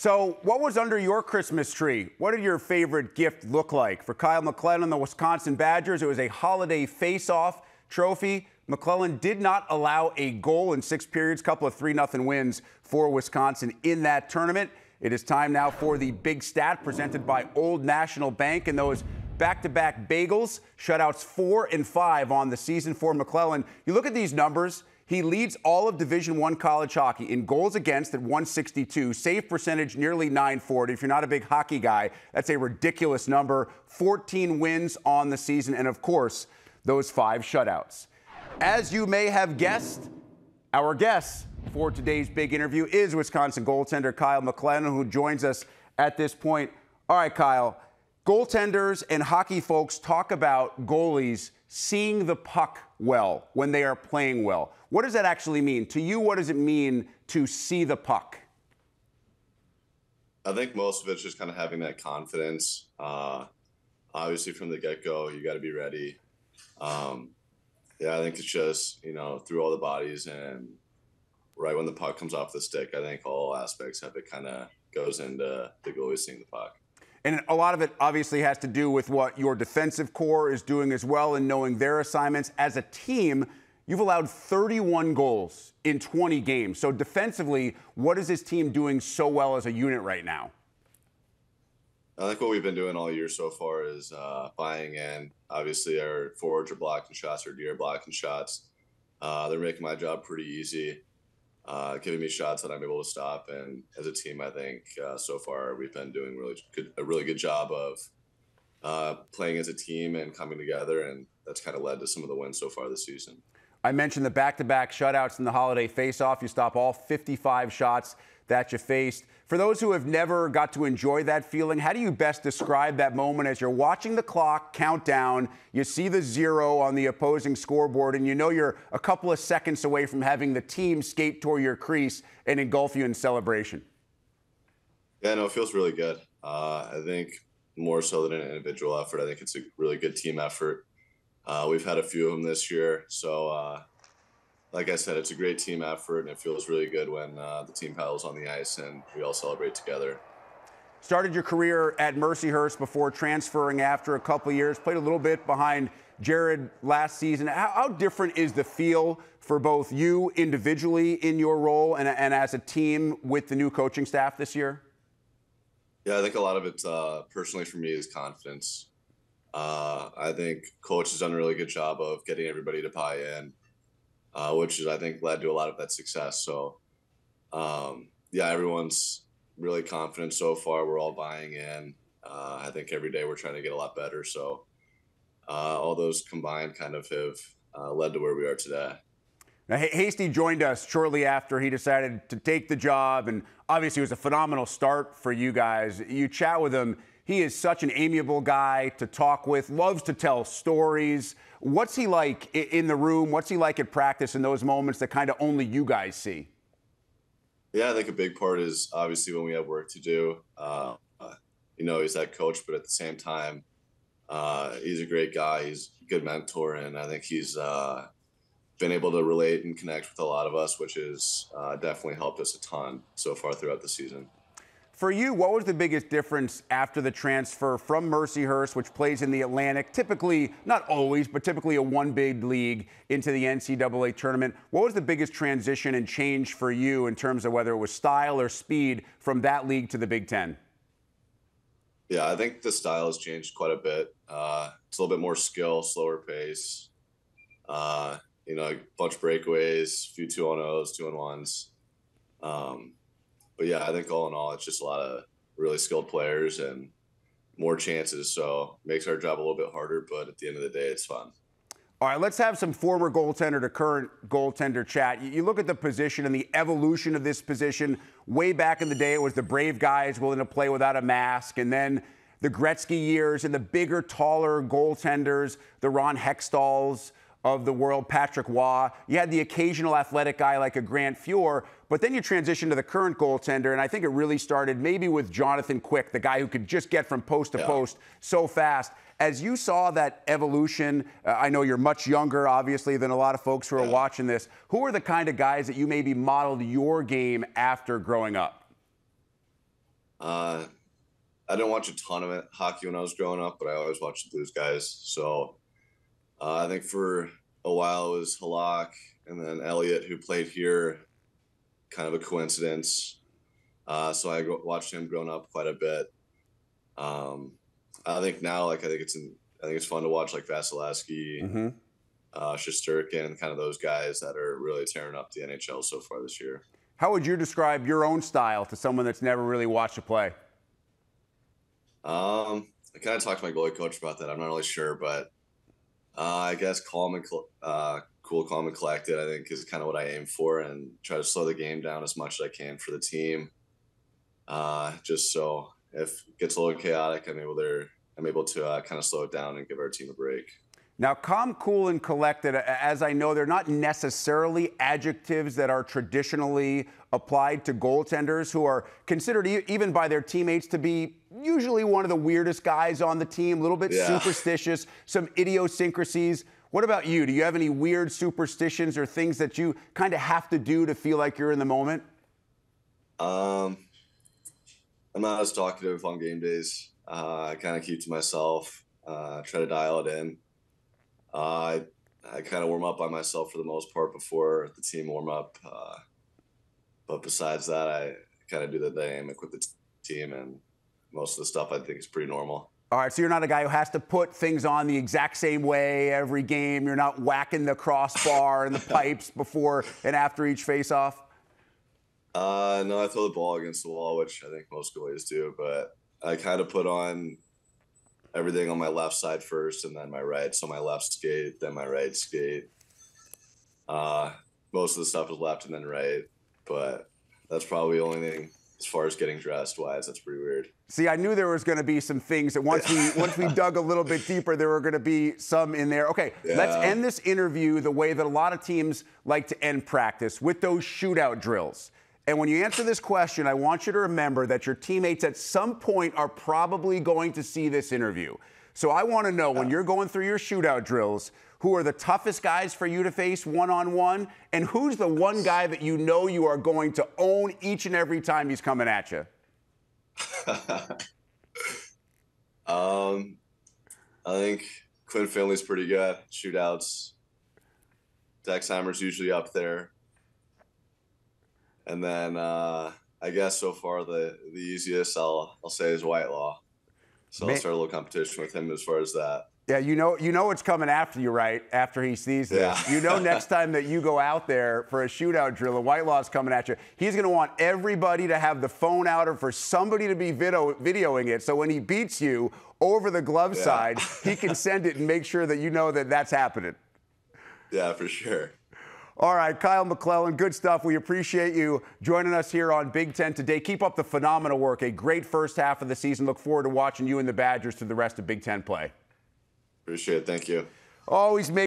So what was under your Christmas tree? What did your favorite gift look like? For Kyle McClellan and the Wisconsin Badgers, it was a holiday face-off trophy. McClellan did not allow a goal in 6 periods, couple of 3-0 wins for Wisconsin in that tournament. It is time now for the big stat presented by Old National Bank and those back-to-back bagels. Shutouts 4 and 5 on the season for McClellan. You look at these numbers. He leads all of Division I college hockey in goals against at 162, save percentage nearly 940. If you're not a big hockey guy, that's a ridiculous number. 14 wins on the season, and of course, those 5 shutouts. As you may have guessed, our guest for today's big interview is Wisconsin goaltender Kyle McClellan, who joins us at this point. All right, Kyle, goaltenders and hockey folks talk about goalies seeing the puck well when they are playing well. What does that actually mean? To you, what does it mean to see the puck? I think most of it's just kind of having that confidence. Obviously, from the get-go, you got to be ready. I think it's just, through all the bodies and right when the puck comes off the stick, I think all aspects of it kind of goes into the goalie seeing the puck. And a lot of it obviously has to do with what your defensive core is doing as well and knowing their assignments. As a team, you've allowed 31 goals in 20 games. So defensively, what is this team doing so well as a unit right now? I think what we've been doing all year so far is buying in. Obviously, our forwards are blocking shots, our D are blocking shots. They're making my job pretty easy, giving me shots that I'm able to stop. And as a team, I think so far we've been doing a really good job of playing as a team and coming together, and that's kind of led to some of the wins so far this season. I mentioned the back-to-back shutouts in the holiday face-off. You stop all 55 shots that you faced. For those who have never got to enjoy that feeling, how do you best describe that moment as you're watching the clock count down, you see the 0 on the opposing scoreboard, and you know you're a couple of seconds away from having the team skate toward your crease and engulf you in celebration? Yeah, no, it feels really good. I think more so than an individual effort, I think it's a really good team effort. We've had a few of them this year, so like I said, it's a great team effort, and it feels really good when the team paddles on the ice and we all celebrate together. Started your career at Mercyhurst before transferring after a couple of years. Played a little bit behind Jared last season. How different is the feel for both you individually in your role and as a team with the new coaching staff this year? Yeah, I think a lot of it personally for me is confidence. I think coach has done a really good job of getting everybody to buy in. Which is, I think, led to a lot of that success. So, everyone's really confident so far. We're all buying in. I think every day we're trying to get a lot better. So, all those combined kind of have led to where we are today. Now, Hasty joined us shortly after he decided to take the job, and obviously it was a phenomenal start for you guys. You chat with him. He is such an amiable guy to talk with, loves to tell stories. What's he like in the room? What's he like at practice in those moments that kind of only you guys see? Yeah, I think a big part is obviously when we have work to do. He's that coach, but at the same time, he's a great guy. He's a good mentor, and I think he's been able to relate and connect with a lot of us, which has definitely helped us a ton so far throughout the season. For you, what was the biggest difference after the transfer from Mercyhurst, which plays in the Atlantic, typically, not always, but typically a one big league, into the NCAA tournament? What was the biggest transition and change for you in terms of whether it was style or speed from that league to the Big Ten? Yeah, I think the style has changed quite a bit. It's a little bit more skill, slower pace, a bunch of breakaways, a few 2-on-0s, 2-on-1s. But yeah, I think all in all, it's just a lot of really skilled players and more chances. So it makes our job a little bit harder, but at the end of the day, it's fun. All right, let's have some former goaltender to current goaltender chat. You look at the position and the evolution of this position. Way back in the day, it was the brave guys willing to play without a mask. And then the Gretzky years and the bigger, taller goaltenders, the Ron Hextalls of the world, Patrick Waugh. You had the occasional athletic guy like a Grant Fuhr, but then you transition to the current goaltender, and I think it really started maybe with Jonathan Quick, the guy who could just get from post to post so fast. As you saw that evolution, I know you're much younger, obviously, than a lot of folks who are watching this. Who are the kind of guys that you maybe modeled your game after growing up? Uh, I didn't watch a ton of hockey when I was growing up, but I always watched the Blues guys. So I think for a while it was Halak and then Elliott, who played here, kind of a coincidence. So I watched him growing up quite a bit. I think now, I think it's fun to watch like Vasilevsky, Shesterkin, kind of those guys that are really tearing up the NHL so far this year. How would you describe your own style to someone that's never really watched a play? I kind of talked to my goalie coach about that. I'm not really sure, but I guess cool, calm, and collected, I think, is kind of what I aim for, and try to slow the game down as much as I can for the team. Just so if it gets a little chaotic, I'm able to kind of slow it down and give our team a break. Now, calm, cool, and collected, as I know, they're not necessarily adjectives that are traditionally applied to goaltenders, who are considered even by their teammates to be usually one of the weirdest guys on the team, a little bit superstitious, some idiosyncrasies. What about you? Do you have any weird superstitions or things that you kind of have to do to feel like you're in the moment? I'm not as talkative on game days. I kind of keep to myself, try to dial it in. I kind of warm up by myself for the most part before the team warm up. But besides that, I kind of do the dynamic with the team, and most of the stuff I think is pretty normal. All right, so you're not a guy who has to put things on the exact same way every game. You're not whacking the crossbar and the pipes before and after each face-off? No, I throw the ball against the wall, which I think most goalies do, but I kind of put on everything on my left side first and then my right. So my left skate, then my right skate. Most of the stuff is left and then right, but that's probably the only thing as far as getting dressed wise. That's pretty weird. See, I knew there was going to be some things that once we dug a little bit deeper, there were going to be some in there. Okay, let's end this interview the way that a lot of teams like to end practice, with those shootout drills. And when you answer this question, I want you to remember that your teammates at some point are probably going to see this interview. So I want to know, when you're going through your shootout drills, who are the toughest guys for you to face one-on-one, and who's the one guy that you know you are going to own each and every time he's coming at you? I think Quinn Finley's pretty good. Shootouts. Dexheimer's usually up there. And then I guess so far the easiest I'll say is Whitelaw. So I'll start a little competition with him as far as that. Yeah, you know what's coming after you, right? After he sees this. Yeah. You know next time that you go out there for a shootout drill and Whitelaw's coming at you, he's going to want everybody to have the phone out or for somebody to be videoing it. So when he beats you over the glove side, he can send it and make sure that you know that that's happening. Yeah, for sure. All right, Kyle McClellan, good stuff. We appreciate you joining us here on Big Ten Today. Keep up the phenomenal work. A great first half of the season. Look forward to watching you and the Badgers through the rest of Big Ten play. Appreciate it. Thank you. Always make